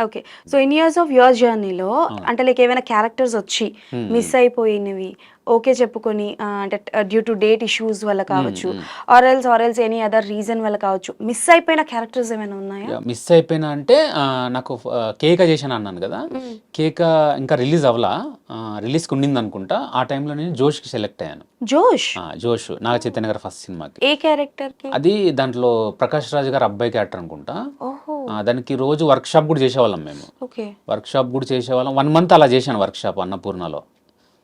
Okay. So, ఇన్ని years of your జర్నీలో అవును. అంటే లైక్ ఏవైనా క్యారెక్టర్స్ వచ్చి మిస్ అయిపోయినవి ఓకే చెప్పుకొని అంటే డ్యూ టు డేట్ ఇష్యూస్ వల్ల కావచ్చు, or else any other reason వల్ల కావచ్చు, మిస్ అయిపోయిన క్యారెక్టర్స్ ఏమైనా ఉన్నాయా? మిస్ అయిపోయినా అంటే నాకు కేక చేశాను అన్నాను కదా. హ్మ్. కేక ఇంకా రిలీజ్ అవ్వలా, రిలీజ్కి ఉండింది అనుకుంటా. ఆ టైంలో నేను జోష్కి సెలెక్ట్ అయ్యాను. జోష్. జోష్ నాగ చైతన్య గారి ఫస్ట్ సినిమాకి. ఏ క్యారెక్టర్‌కి? అది దాంట్లో ప్రకాష్ రాజ్ గారు అబ్బాయి క్యారెక్టర్ అనుకుంటా. ఓహో! దానికి రోజు వర్క్షాప్ కూడా చేసేవాళ్ళం మేము. ఓకే. వర్క్షాప్ కూడా చేసేవాళ్ళం. 1 మంత్ అలా చేశాను వర్క్షాప్ అన్నపూర్ణలో.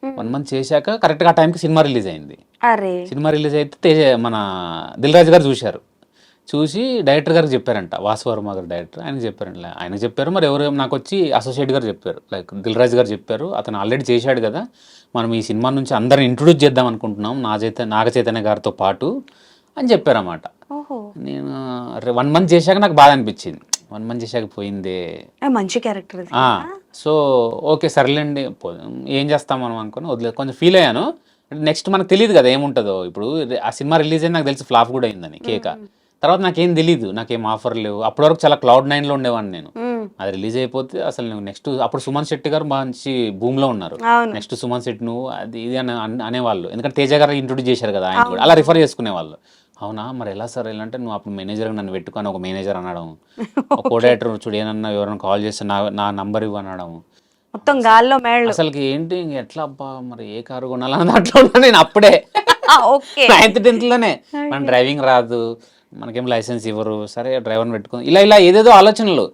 1 మంత్ చేశాక కరెక్ట్గా ఆ టైంకి సినిమా రిలీజ్ అయింది. అరే! సినిమా రిలీజ్ అయితే మన దిల్ రాజు గారు చూశారు. చూసి డైరెక్టర్ గారికి చెప్పారంట, వాసు వర్మ గారు డైరెక్టర్. ఆయనకి చెప్పారంట. ఆయనకు చెప్పారు, మరి ఎవరు నాకు వచ్చి అసోసియేట్ గారు చెప్పారు, లైక్ దిల్ రాజు గారు చెప్పారు. అతను ఆల్రెడీ చేశాడు కదా, మనం ఈ సినిమా నుంచి అందరిని ఇంట్రొడ్యూస్ చేద్దాం అనుకుంటున్నాం నాగ చైతన్య గారితో పాటు అని చెప్పారన్నమాట. ఓహో! నేను 1 మంత్ చేశాక నాకు బాధ అనిపించింది. 1 మంత్ చేశాక పోయిందే. మంచి క్యారెక్టర్ అది. సో ఓకే సర్లేండి, ఏం చేస్తాం మనం అనుకుని వదిలేదు. కొంచెం ఫీల్ అయ్యాను. నెక్స్ట్ మనకు తెలియదు కదా ఏముంటుందో. ఇప్పుడు ఆ సినిమా రిలీజ్ అయింది, నాకు తెలిసి ఫ్లాప్ కూడా అయిందని కేక. తర్వాత నాకేం తెలియదు, నాకేం ఆఫర్ లేవు. అప్పటి వరకు చాలా క్లౌడ్ 9లో ఉండేవాడిని నేను. అది రిలీజ్ అయిపోతే అసలు నేను నెక్స్ట్ అప్పుడు సుమన్ శెట్టి గారు మంచి భూమిలో ఉన్నారు. అవును. నెక్స్ట్ సుమన్ శెట్టి నువ్వు అది ఇది అని అనేవాళ్ళు. ఎందుకంటే తేజ గారు ఇంట్రొడ్యూస్ చేశారు కదా, ఆయన కూడా అలా రిఫర్ చేసుకునేవాళ్ళు. అవునా మరి ఎలా సార్ ఎలా అంటే, నువ్వు అప్పుడు మేనేజర్ నన్ను పెట్టుకొని ఒక మేనేజర్ అనడం, ఒక కోడైటర్ చూడు ఏమన్నా ఎవరైనా కాల్ చేస్తే నా నంబర్ ఇవ్వ అనడం. మొత్తం గాల్లో మేళ్ళు. అసలుకి ఏంటి ఎట్లా అబ్బా మరి ఏ కారు కొనాలని అట్లా ఉన్నా నేను అప్పుడే. ఓకే. 9th 10th లోనే మన డ్రైవింగ్ రాదు, మనకేం లైసెన్స్ ఇవ్వరు, సరే డ్రైవర్ని పెట్టుకుని ఇలా ఏదేదో ఆలోచనలు.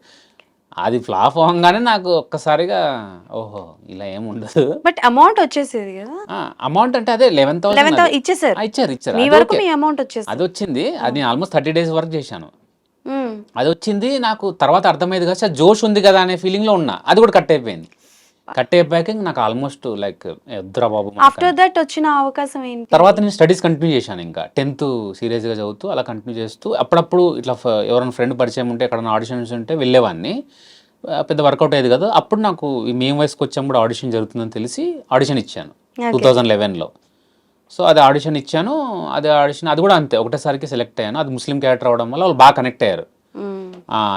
అది ఫ్లాప్ అవ్వగానే నాకు ఒక్కసారిగా ఓహో ఇలా ఏమి ఉండదు. బట్ అమౌంట్ వచ్చేసేది కదా. అమౌంట్ అంటే అదే 11,000 ఇచ్చేసారు. ఇచ్చారు. మీ అది వరకు ఓకే. మీ అమౌంట్ వచ్చేసి. అది వచ్చింది. అది ఆల్మోస్ట్ 30 days వర్క్ చేశాను. అది వచ్చింది. నాకు తర్వాత అర్థమైంది కదా, జోష్ ఉంది కదా అనే ఫీలింగ్లో ఉన్నా. అది కూడా కట్ అయిపోయింది. కట్ అయిపోయాక నాకు ఆల్మోస్ట్ లైక్ ఎద్దురా బాబు. ఆఫ్టర్ దట్ వచ్చిన అవకాశం ఏంటి? తర్వాత నేను స్టడీస్ కంటిన్యూ చేశాను. ఇంకా 10th సీరియస్గా చదువుతూ అలా కంటిన్యూ చేస్తూ అప్పుడప్పుడు ఇట్లా ఎవరైనా ఫ్రెండ్ పరిచయం ఉంటే ఎక్కడైనా ఆడిషన్స్ ఉంటే వెళ్ళేవాడిని. పెద్ద వర్కౌట్ అయ్యేది కదా. అప్పుడు నాకు ఈ మేము వయసుకు వచ్చాము ఆడిషన్ జరుగుతుందని తెలిసి ఆడిషన్ ఇచ్చాను 2011లో. సో అది ఆడిషన్ ఇచ్చాను. అది కూడా అంతే, ఒకటేసారికి సెలెక్ట్ అయ్యాను. అది ముస్లిం క్యారెక్టర్ అవడం వల్ల వాళ్ళు బాగా కనెక్ట్ అయ్యారు.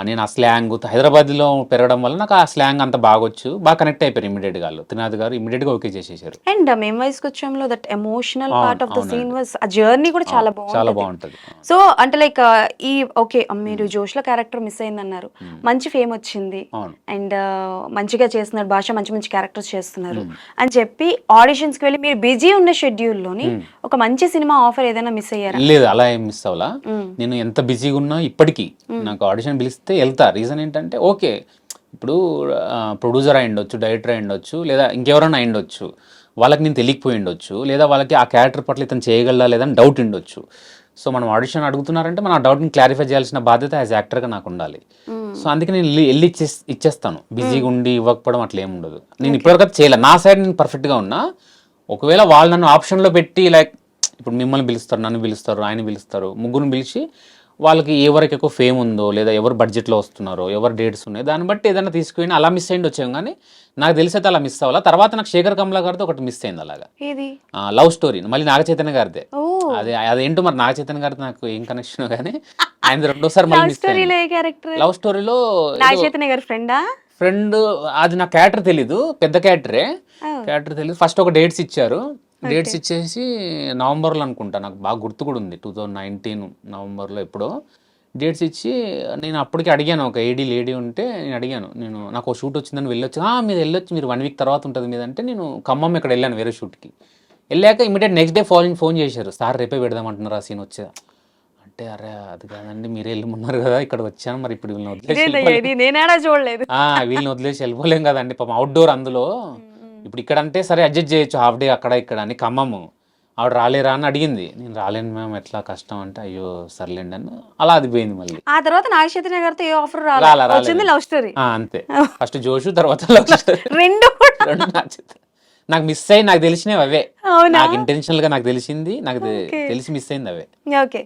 నేను ఆ స్లాంగ్ హైదరాబాద్లో పెరగడం వల్ల నాకు ఆ స్లాంగ్ అంత బాగొచ్చు, బాగా కనెక్ట్ అయిపోయారు ఇమీడియట్గా. వాళ్ళు త్రినాథ్ గారు ఇమీడియట్గా ఓకే చేసేసారు. అండ్ మేము వయసుకు వచ్చాంలో that emotional part of the scene was, ఆ జర్నీ కూడా చాలా బాగుంటుంది. సో అంటే లైక్ ఈ ఓకే మీరు జోష్లో క్యారెక్టర్ మిస్ అయిందన్నారు, మంచి ఫేమ్ వచ్చింది అండ్ మంచిగా చేస్తున్నారు, భాష మంచి మంచి క్యారెక్టర్స్ చేస్తున్నారు అని చెప్పి ఆడిషన్స్కి వెళ్ళి మీరు బిజీ ఉన్న షెడ్యూల్లోని ఒక మంచి సినిమా ఆఫర్ ఏదైనా మిస్ అయ్యారా? లేదు, అలా ఏం మిస్ అవ్వాలా. నేను ఎంత బిజీగా ఉన్నా ఇప్పటికీ నాకు ఆడిషన్ పిలిస్తే వెళ్తా. రీజన్ ఏంటంటే ఓకే ఇప్పుడు ప్రొడ్యూసర్ అయి ఉండొచ్చు, డైరెక్టర్ అయి ఉండొచ్చు, లేదా ఇంకెవరైనా అయి ఉండొచ్చు, వాళ్ళకి నేను తెలియకపోయి ఉండొచ్చు, లేదా వాళ్ళకి ఆ క్యారెక్టర్ పట్ల ఇతను చేయగలరా లేదని డౌట్ ఉండొచ్చు. సో మనం ఆడిషన్ అడుగుతున్నారంటే మనం ఆ డౌట్ని క్లారిఫై చేయాల్సిన బాధ్యత యాజ్ యాక్టర్గా నాకు ఉండాలి. సో అందుకే నేను వెళ్ళి ఇచ్చేస్తాను. బిజీగా ఉండి ఇవ్వకపోవడం అట్లా ఏమి ఉండదు. నేను ఇప్పటివరకు చేయలేదు. నా సైడ్ నేను పర్ఫెక్ట్గా ఉన్నా. ఒకవేళ వాళ్ళు నన్ను ఆప్షన్లో పెట్టి లైక్ ఇప్పుడు మిమ్మల్ని పిలుస్తారు, నన్ను పిలుస్తారు, ఆయన పిలుస్తారు, ముగ్గురిని పిలిచి వాళ్ళకి ఎవరికి ఎక్కువ ఫేమ్ ఉందో, లేదా ఎవరు బడ్జెట్లో వస్తున్నారో, ఎవరు డేట్స్ ఉన్నాయో దాన్ని బట్టి ఏదైనా తీసుకుని అలా మిస్ అయ్యింది వచ్చాము. కానీ నాకు తెలిసైతే అలా మిస్ అవ్వాలా. తర్వాత నాకు శేఖర్ కమలా గారితో ఒకటి మిస్ అయింది అలాగా, లవ్ స్టోరీ, మళ్ళీ నాగ చైతన్య గారిదే. అదేంటో మరి నాగ చైతన్య గారితో నాకు ఏం కనెక్షన్ కానీ ఆయన రెండోసారి మళ్ళీ మిస్ అయింది. లవ్ స్టోరీలో ఫ్రెండ్, అది నా క్యారెక్టర్ తెలీదు, పెద్ద క్యారెక్టర్ తెలీదు. ఫస్ట్ ఒక డేట్స్ ఇచ్చారు. డేట్స్ ఇచ్చేసి నవంబర్లో అనుకుంటా, నాకు బాగా గుర్తు కూడా ఉంది, 2019 నవంబర్లో ఎప్పుడో డేట్స్ ఇచ్చి నేను అప్పటికి అడిగాను, ఒక లేడీ ఉంటే నేను అడిగాను, నాకు ఒక షూట్ వచ్చిందని వెళ్ళొచ్చు. మీరు వెళ్ళొచ్చు, మీరు 1 week తర్వాత ఉంటుంది మీద అంటే, నేను ఖమ్మం ఇక్కడ వెళ్ళాను వేరే షూట్కి. వెళ్ళాక ఇమీడియట్ నెక్స్ట్ డే ఫోన్ చేశారు, సార్ రేపే పెడదామంటున్నారు ఆ సీన్ వచ్చా అంటే. అరే అది కాదండి, మీరే వెళ్ళమన్నారు కదా, ఇక్కడ వచ్చాను, మరి ఇప్పుడు వీళ్ళని వదిలేసి వెళ్ళిపోలేం కదండి, పాపం అవుట్డోర్ అందులో. ఇప్పుడు ఇక్కడ అంటే సరే అడ్జస్ట్ చేయొచ్చు, హాఫ్ డే అక్కడ ఇక్కడ అని. ఖమ్మము ఆవిడ రాలేరా అని అడిగింది. నేను రాలేను మ్యామ్, ఎట్లా కష్టం అంటే, అయ్యో సర్లేండి అని అలా అది పోయింది. మళ్ళీ ఆ తర్వాత నాగ చైతన్య గారితో ఏ ఆఫర్ రాలేదు, లవ్ స్టోరీ అంతే. ఫస్ట్ జోషు, తర్వాత లవ్ స్టోరీ, రెండు నాకు మిస్ అయ్యి నాకు తెలిసినవి అవే. నాకు ఇంటెన్షనల్ గా నాకు తెలిసింది, నాకు తెలిసి మిస్ అయింది అవే. ఓకే.